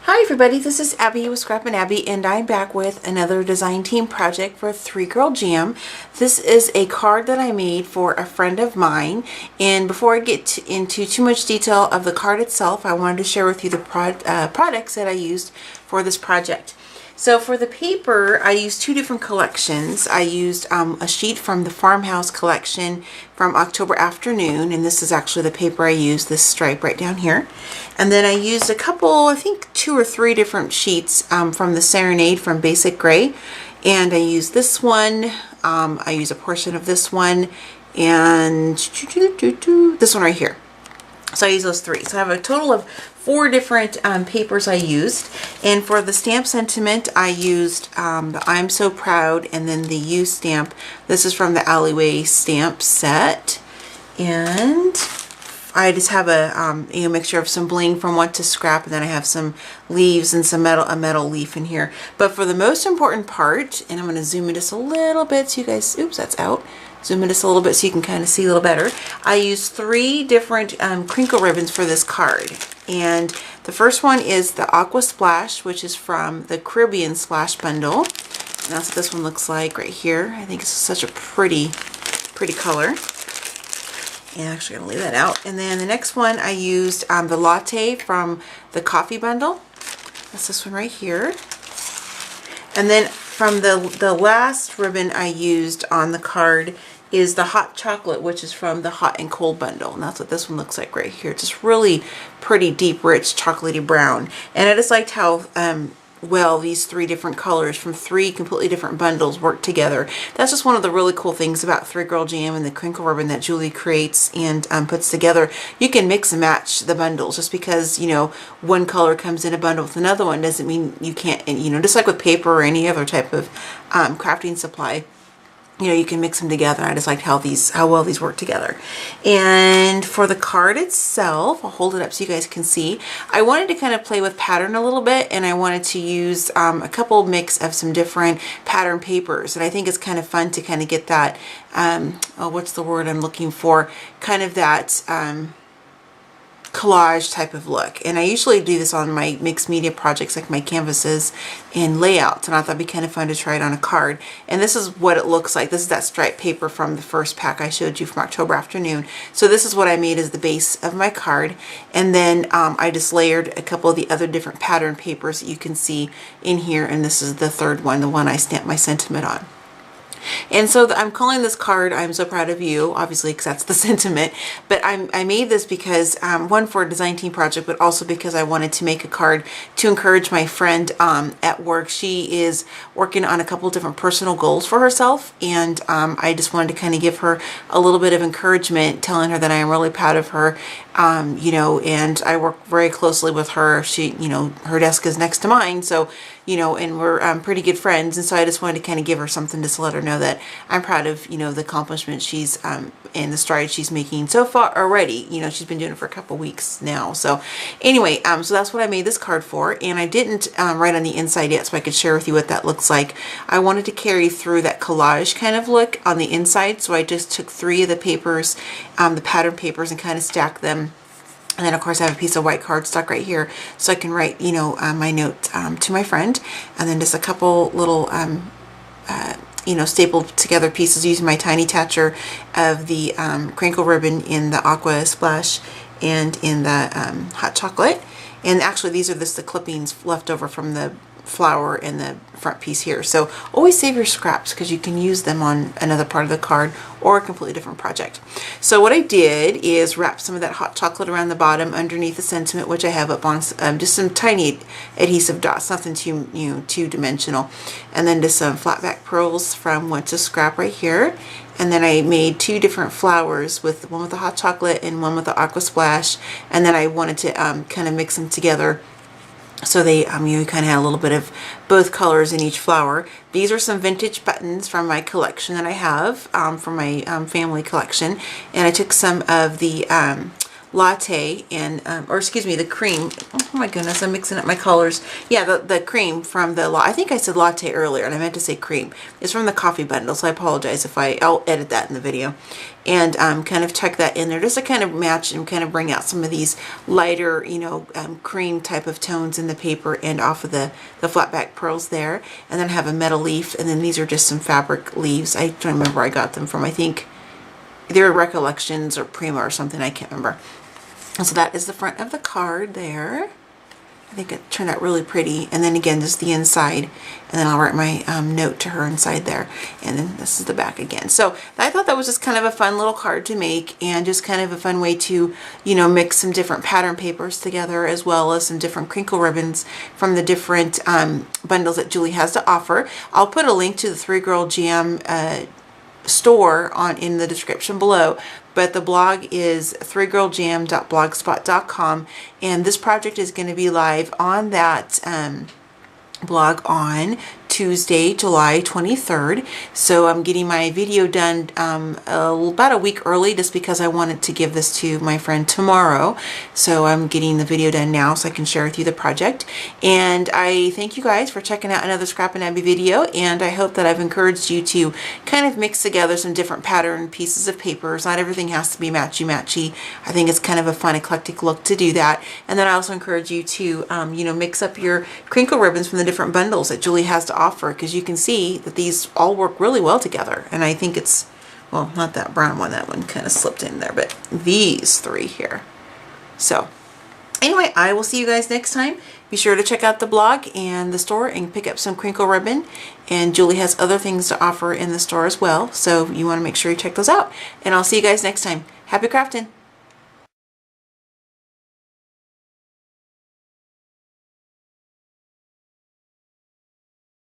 Hi everybody, this is Abby with Scrappin' Abby, and I'm back with another design team project for 3 Girl Jam. This is a card that I made for a friend of mine, and before I get into too much detail of the card itself, I wanted to share with you the products that I used for this project. So for the paper, I used two different collections. I used a sheet from the Farmhouse collection from October Afternoon, and this is actually the paper I used, this stripe right down here. And then I used a couple, I think 2 or 3 different sheets from the Serenade from Basic Gray. And I used this one, I used a portion of this one, and this one right here. So I use those 3. So I have a total of 4 different papers I used. And for the stamp sentiment, I used the I'm So Proud and then the You stamp. This is from the Alleyway stamp set. And I just have a mixture of some bling from Want to Scrap, and then I have some leaves and some a metal leaf in here. But for the most important part, and I'm going to zoom in just a little bit so you guys, oops, that's out. Zoom in just a little bit so you can kind of see a little better. I used 3 different crinkle ribbons for this card. And the first one is the Aqua Splash, which is from the Caribbean Splash bundle. And that's what this one looks like right here. I think it's such a pretty color. And actually I'm gonna leave that out. And then the next one I used the Latte from the Coffee bundle. That's this one right here. And then from the last ribbon I used on the card is the Hot Chocolate, which is from the Hot and Cold bundle. And that's what this one looks like right here. Just really pretty deep, rich, chocolatey brown. And I just liked how well these 3 different colors from 3 completely different bundles work together. That's just one of the really cool things about 3 Girl Jam and the crinkle ribbon that Julie creates and puts together. You can mix and match the bundles. Just because, you know, one color comes in a bundle with another one doesn't mean you can't, and you know, just like with paper or any other type of crafting supply, you know, you can mix them together. I just liked how well these work together. And for the card itself, I'll hold it up so you guys can see. I wanted to kind of play with pattern a little bit, and I wanted to use a couple mix of some different pattern papers. And I think it's kind of fun to kind of get that, what's the word I'm looking for? Kind of that collage type of look. And I usually do this on my mixed media projects, like my canvases and layouts, and I thought it'd be kind of fun to try it on a card. And this is what it looks like. This is that striped paper from the first pack I showed you from October Afternoon. So this is what I made as the base of my card, and then I just layered a couple of the other different pattern papers that you can see in here, and this is the 3rd one, the one I stamped my sentiment on. And so I'm calling this card I'm So Proud of You, obviously, because that's the sentiment. But I made this because, one, for a design team project, but also because I wanted to make a card to encourage my friend at work. She is working on a couple different personal goals for herself, and I just wanted to kind of give her a little bit of encouragement, telling her that I am really proud of her. You know, and I work very closely with her. She, you know, her desk is next to mine, so, you know, and we're pretty good friends. And so I just wanted to kind of give her something just to let her know that I'm proud of, you know, the accomplishment she's and the strides she's making so far already. You know, she's been doing it for a couple weeks now. So anyway, so that's what I made this card for. And I didn't write on the inside yet, so I could share with you what that looks like. I wanted to carry through that collage kind of look on the inside, so I just took 3 of the papers, the pattern papers, and kind of stacked them. And then, of course, I have a piece of white cardstock right here, so I can write, you know, my note to my friend. And then just a couple little, you know, stapled together pieces using my tiny tatcher of the crinkle ribbon in the Aqua Splash and in the Hot Chocolate. And actually, these are just the clippings left over from the flower in the front piece here. So always save your scraps, because you can use them on another part of the card or a completely different project. So what I did is wrap some of that hot chocolate around the bottom underneath the sentiment, which I have up on just some tiny adhesive dots, nothing too, you know, two-dimensional. And then just some flat back pearls from Want to Scrap right here. And then I made 2 different flowers, with one with the hot chocolate and one with the Aqua Splash. And then I wanted to kind of mix them together, so they, you kind of had a little bit of both colors in each flower. These are some vintage buttons from my collection that I have, from my family collection. And I took some of the latte and, or excuse me, the cream. Oh my goodness, I'm mixing up my colors. Yeah, the cream from the, I think I said latte earlier and I meant to say cream. It's from the coffee bundle, so I apologize if I'll edit that in the video. And kind of tuck that in there just to kind of match and kind of bring out some of these lighter, you know, cream type of tones in the paper and off of the flat back pearls there. And then I have a metal leaf, and then these are just some fabric leaves. I don't remember where I got them from. I think they were Recollections or Prima or something, I can't remember. And so that is the front of the card there. I think it turned out really pretty. And then again, just the inside. And then I'll write my note to her inside there. And then this is the back again. So I thought that was just kind of a fun little card to make, and just kind of a fun way to, you know, mix some different pattern papers together, as well as some different crinkle ribbons from the different bundles that Julie has to offer. I'll put a link to the 3 Girl Jam store in the description below, but the blog is 3girljam.blogspot.com, and this project is going to be live on that blog on Tuesday, July 23rd. So I'm getting my video done about a week early, just because I wanted to give this to my friend tomorrow. So I'm getting the video done now so I can share with you the project. And I thank you guys for checking out another Scrappin' Abby video, and I hope that I've encouraged you to kind of mix together some different pattern pieces of papers. Not everything has to be matchy-matchy. I think it's kind of a fun eclectic look to do that. And then I also encourage you to you know, mix up your crinkle ribbons from the different bundles that Julie has to offer, because you can see that these all work really well together. And I think it's, well, not that brown one, that one kind of slipped in there, but these 3 here. So anyway, I will see you guys next time. Be sure to check out the blog and the store and pick up some crinkle ribbon. And Julie has other things to offer in the store as well, so you want to make sure you check those out. And I'll see you guys next time. Happy crafting!